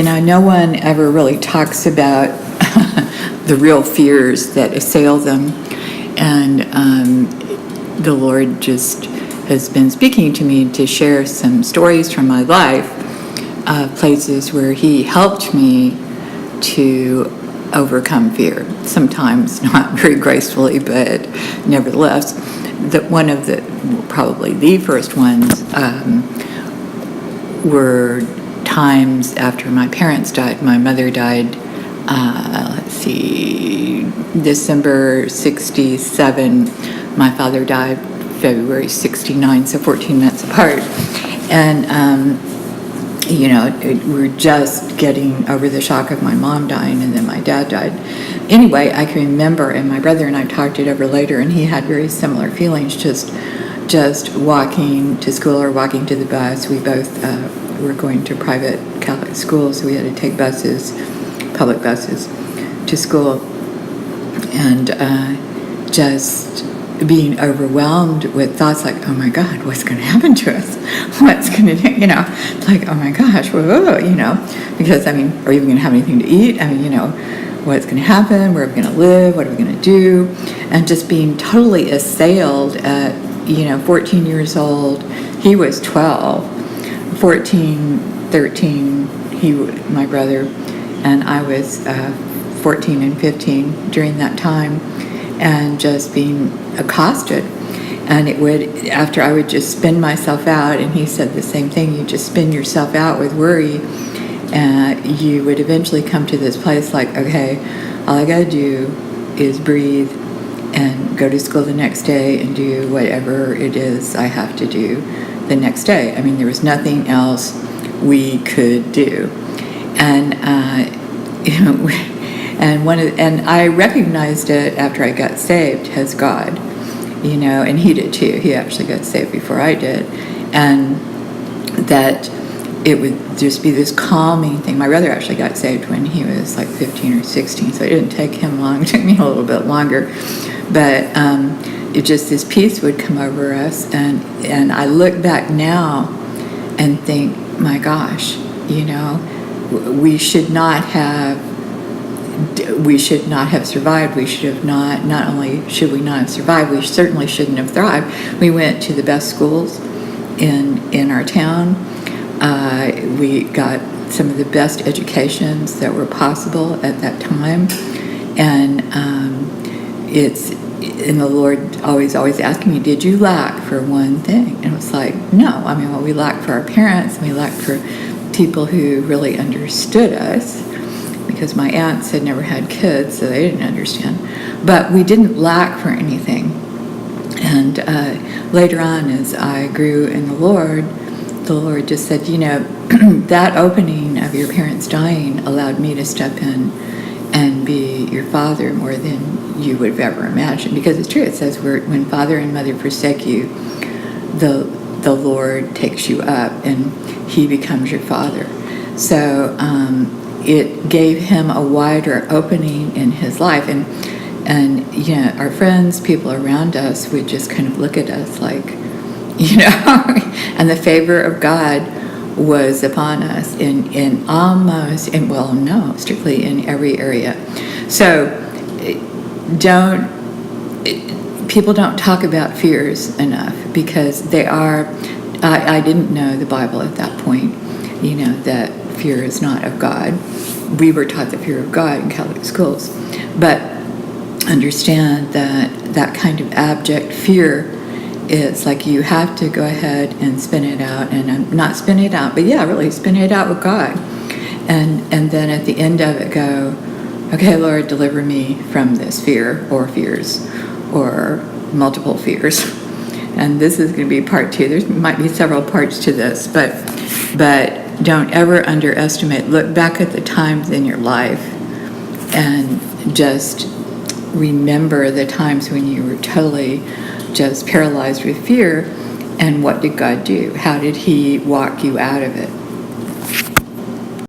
No one ever really talks about the real fears that assail them. And the Lord just has been speaking to me to share some stories from my life, places where He helped me to overcome fear. Sometimes not very gracefully, but nevertheless. One of probably the first ones, were times after my parents died. My mother died, December 67. My father died February 69, so 14 months apart. And, we're just getting over the shock of my mom dying, and then my dad died. Anyway, I can remember, and my brother and I talked it over later, and he had very similar feelings, just walking to school or walking to the bus. We both were going to private Catholic schools, so we had to take buses, public buses, to school. And just being overwhelmed with thoughts like, oh my God, what's going to happen to us? What's going to do, like, oh my gosh, whoa, because, are we even going to have anything to eat? What's going to happen? Where are we going to live? What are we going to do? And just being totally assailed at, 14 years old. He was 12, 14, 13, my brother, and I was 14 and 15 during that time, and just being accosted. And after I would just spin myself out, and he said the same thing, you just spin yourself out with worry, and you would eventually come to this place like, okay, all I gotta do is breathe and go to school the next day and do whatever it is I have to do the next day. There was nothing else we could do. And and I recognized it after I got saved as God, and he did too. He actually got saved before I did, and that it would just be this calming thing. My brother actually got saved when he was like 15 or 16, so it didn't take him long. It took me a little bit longer, but it just, this peace would come over us, and I look back now and think, my gosh, we should not have survived. We should have not only should we not have survived, we certainly shouldn't have thrived. We went to the best schools in our town. We got some of the best educations that were possible at that time. And the Lord always asking me, did you lack for one thing? And it was like, no. We lacked for our parents, and we lacked for people who really understood us, because my aunts had never had kids, so they didn't understand. But we didn't lack for anything. And later on, as I grew in the Lord just said, that opening of your parents dying allowed me to step in and be your father more than you would have ever imagined. Because it's true, it says when father and mother forsake you, the Lord takes you up and he becomes your father. So it gave him a wider opening in his life. And our friends, people around us would just kind of look at us like, and the favor of God was upon us strictly in every area. So people don't talk about fears enough, because they are, I didn't know the Bible at that point, that fear is not of God. We were taught the fear of God in Catholic schools, but understand that kind of abject fear, it's like you have to go ahead and spin it out, and not spin it out, but really spin it out with God, and then at the end of it go, okay, Lord, deliver me from this fear or fears or multiple fears. And this is going to be part 2. There might be several parts to this, but don't ever underestimate. Look back at the times in your life and just remember the times when you were totally just paralyzed with fear, and what did God do? How did he walk you out of it?